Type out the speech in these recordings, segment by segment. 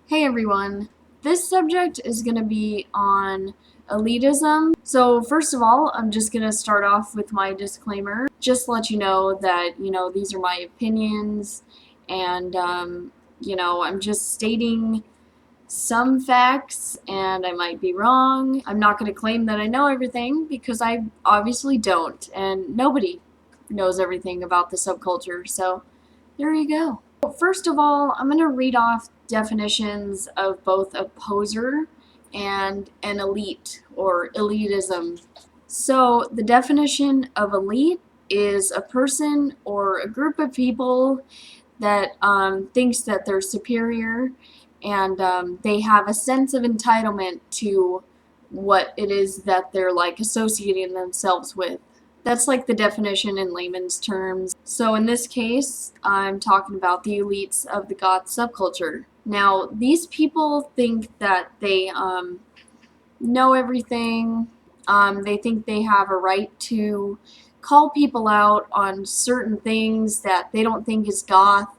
Hey everyone, this subject is going to be on elitism. So first of all, I'm just going to start off with my disclaimer. Just to let you know that, these are my opinions and, I'm just stating some facts and I might be wrong. I'm not going to claim that I know everything because I obviously don't, and nobody knows everything about the subculture, so there you go. First of all, I'm going to read off definitions of both a poser and an elite or elitism. So, the definition of elite is a person or a group of people that thinks that they're superior and they have a sense of entitlement to what it is that they're like associating themselves with. That's like the definition in layman's terms. So in this case, I'm talking about the elites of the Goth subculture. Now, these people think that they know everything. They think they have a right to call people out on certain things that they don't think is goth.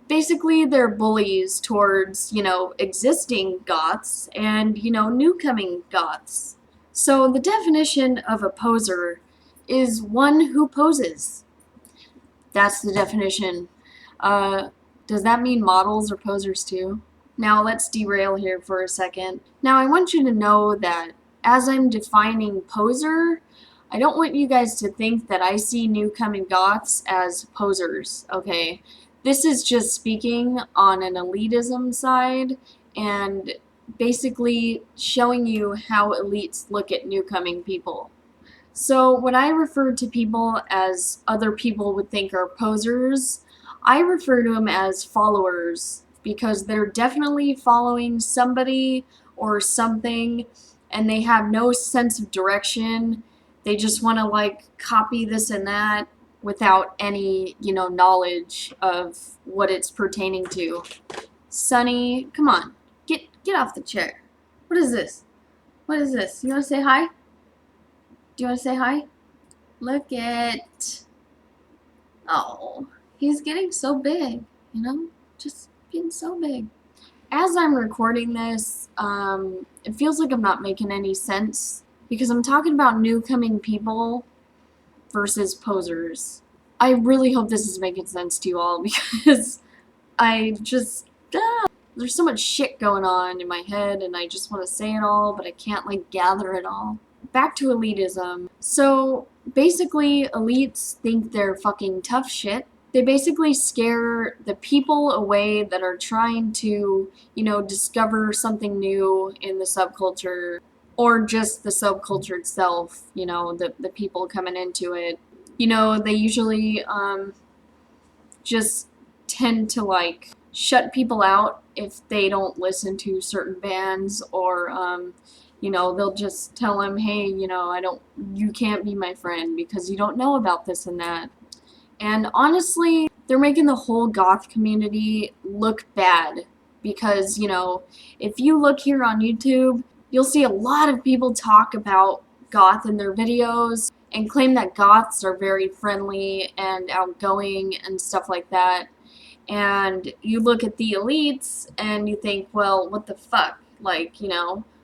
Basically, they're bullies towards, existing goths and, newcoming goths. So the definition of a poser is one who poses. That's the definition. Does that mean models are posers too? Now let's derail here for a second. Now I want you to know that as I'm defining poser, I don't want you guys to think that I see newcoming goths as posers, okay? This is just speaking on an elitism side and basically showing you how elites look at newcoming people. So when I refer to people as other people would think are posers, I refer to them as followers because they're definitely following somebody or something and they have no sense of direction. They just want to like copy this and that without any, knowledge of what it's pertaining to. Sonny, come on. Get off the chair. What is this? What is this? You want to say hi? Do you want to say hi? Look at... Oh, he's getting so big, Just getting so big. As I'm recording this, it feels like I'm not making any sense because I'm talking about newcoming people versus posers. I really hope this is making sense to you all because I just... there's so much shit going on in my head and I just want to say it all, but I can't like gather it all. Back to elitism. So basically, elites think they're fucking tough shit. They basically scare the people away that are trying to, discover something new in the subculture or just the subculture itself, the people coming into it. They usually just tend to like shut people out if they don't listen to certain bands or they'll just tell them, hey, you can't be my friend because you don't know about this and that. And honestly, they're making the whole goth community look bad because, if you look here on YouTube, you'll see a lot of people talk about goth in their videos and claim that goths are very friendly and outgoing and stuff like that. And you look at the elites and you think, well, what the fuck? Like,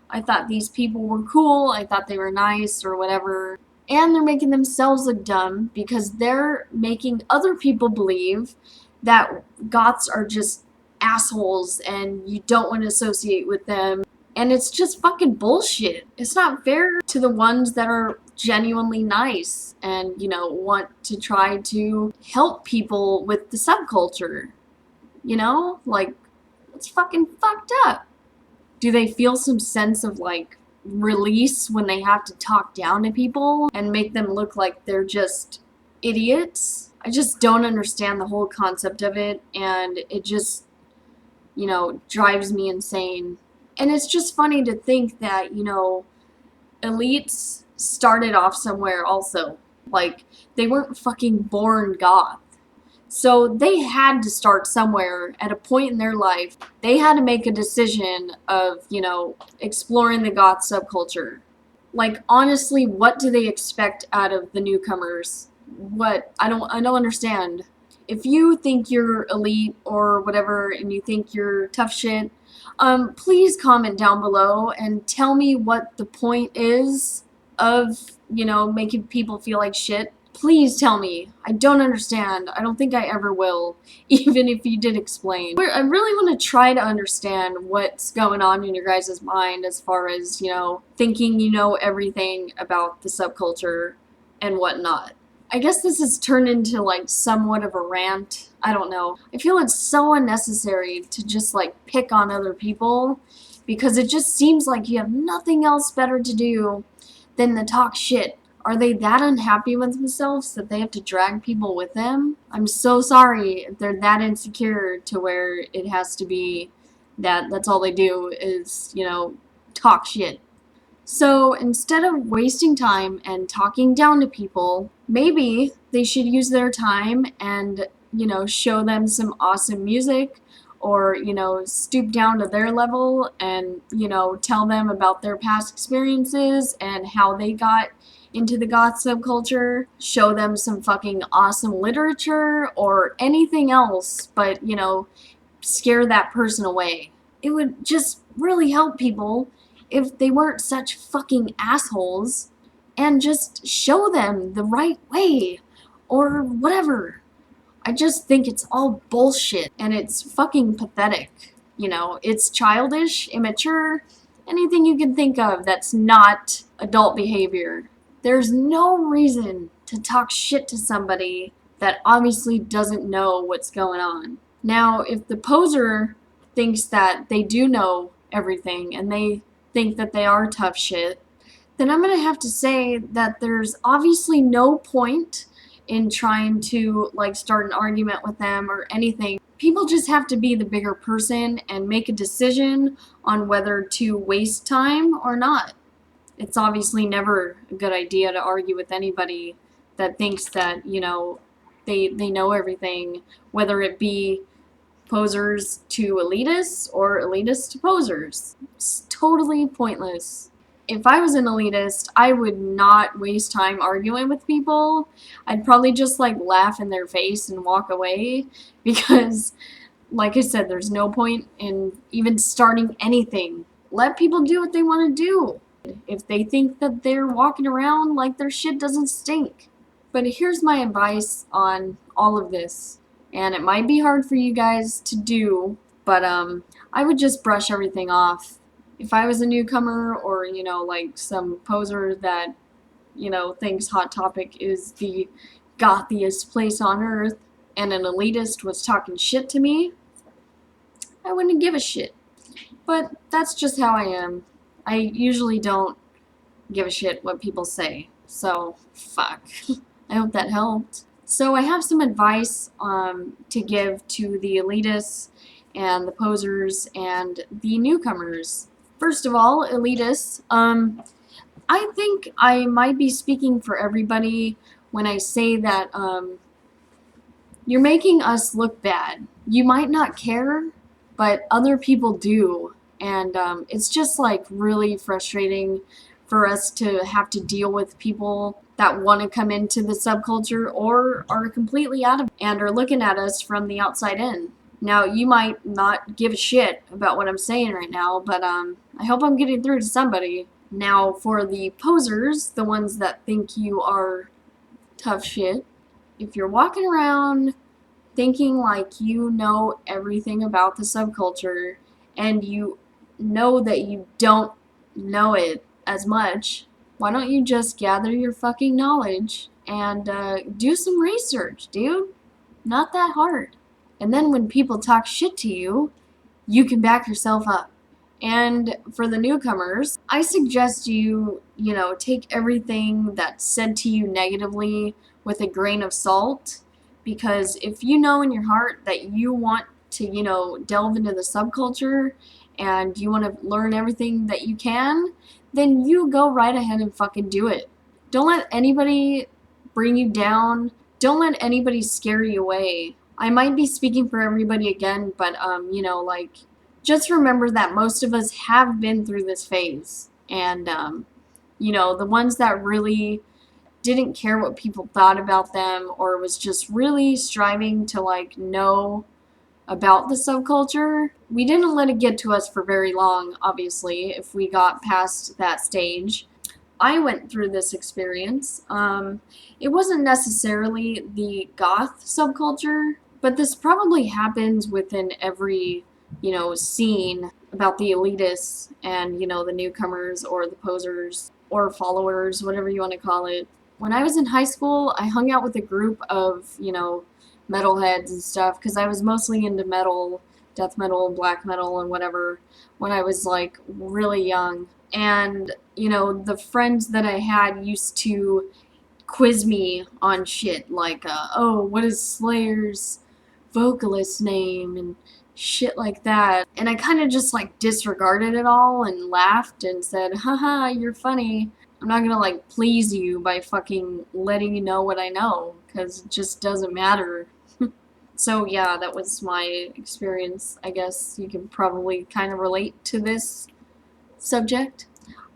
I thought these people were cool, I thought they were nice or whatever. And they're making themselves look dumb because they're making other people believe that goths are just assholes and you don't want to associate with them. And it's just fucking bullshit. It's not fair to the ones that are genuinely nice and, want to try to help people with the subculture. Like, it's fucking fucked up. Do they feel some sense of, like, release when they have to talk down to people and make them look like they're just idiots? I just don't understand the whole concept of it, and it just, drives me insane. And it's just funny to think that, elites started off somewhere also. Like, they weren't fucking born goth. So they had to start somewhere at a point in their life. They had to make a decision of, exploring the goth subculture. Like, honestly, what do they expect out of the newcomers? What? I don't understand. if you think you're elite or whatever and you think you're tough shit, please comment down below and tell me what the point is of, making people feel like shit. Please tell me. I don't understand. I don't think I ever will, even if you did explain. I really want to try to understand what's going on in your guys' mind as far as, thinking you know everything about the subculture and whatnot. I guess this has turned into, somewhat of a rant. I don't know. I feel it's so unnecessary to just, pick on other people, because it just seems like you have nothing else better to do than to talk shit. Are they that unhappy with themselves that they have to drag people with them? I'm so sorry if they're that insecure to where it has to be that's all they do is, talk shit. So instead of wasting time and talking down to people, maybe they should use their time and, show them some awesome music, or, stoop down to their level and, tell them about their past experiences and how they got into the goth subculture, show them some fucking awesome literature or anything else, but, scare that person away. It would just really help people if they weren't such fucking assholes and just show them the right way or whatever. I just think it's all bullshit and it's fucking pathetic. It's childish, immature, anything you can think of that's not adult behavior. There's no reason to talk shit to somebody that obviously doesn't know what's going on. Now, if the poser thinks that they do know everything and they think that they are tough shit, then I'm going to have to say that there's obviously no point in trying to start an argument with them or anything. People just have to be the bigger person and make a decision on whether to waste time or not. It's obviously never a good idea to argue with anybody that thinks that, they know everything, whether it be posers to elitists or elitists to posers. It's totally pointless. If I was an elitist, I would not waste time arguing with people. I'd probably just laugh in their face and walk away, because like I said, there's no point in even starting anything. Let people do what they want to do if they think that they're walking around like their shit doesn't stink. But here's my advice on all of this, and it might be hard for you guys to do, but I would just brush everything off. If I was a newcomer or, some poser that, thinks Hot Topic is the gothiest place on earth and an elitist was talking shit to me, I wouldn't give a shit. But that's just how I am. I usually don't give a shit what people say, so fuck. I hope that helped. So I have some advice to give to the elitists and the posers and the newcomers. First of all, elitists, I think I might be speaking for everybody when I say that you're making us look bad. You might not care, but other people do. And it's just really frustrating for us to have to deal with people that want to come into the subculture or are completely out of it and are looking at us from the outside in. Now, you might not give a shit about what I'm saying right now, but I hope I'm getting through to somebody. Now, for the posers, the ones that think you are tough shit, if you're walking around thinking like you know everything about the subculture and you know that you don't know it as much, why don't you just gather your fucking knowledge and do some research, dude? Not that hard. And then when people talk shit to you, you can back yourself up. And for the newcomers, I suggest you, take everything that's said to you negatively with a grain of salt, because if you know in your heart that you want to, delve into the subculture and you want to learn everything that you can, then you go right ahead and fucking do it. Don't let anybody bring you down. Don't let anybody scare you away. I might be speaking for everybody again, but, just remember that most of us have been through this phase. And, the ones that really didn't care what people thought about them or was just really striving to like know about the subculture, we didn't let it get to us for very long, obviously, if we got past that stage. I went through this experience. It wasn't necessarily the goth subculture, but this probably happens within every, scene about the elitists and, the newcomers or the posers or followers, whatever you want to call it. When I was in high school, I hung out with a group of, metalheads and stuff because I was mostly into metal, death metal, black metal, and whatever when I was like really young. And, the friends that I had used to quiz me on shit like, oh, what is Slayer's vocalist name and shit like that. And I kind of just like disregarded it all and laughed and said, haha, you're funny. I'm not gonna like please you by fucking letting you know what I know because it just doesn't matter. So yeah, that was my experience. I guess you can probably kind of relate to this subject.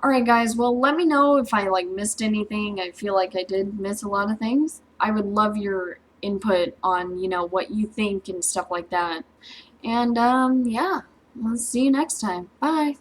Alright guys, well let me know if I like missed anything. I feel like I did miss a lot of things. I would love your input on, what you think and stuff like that. And yeah, I'll see you next time. Bye.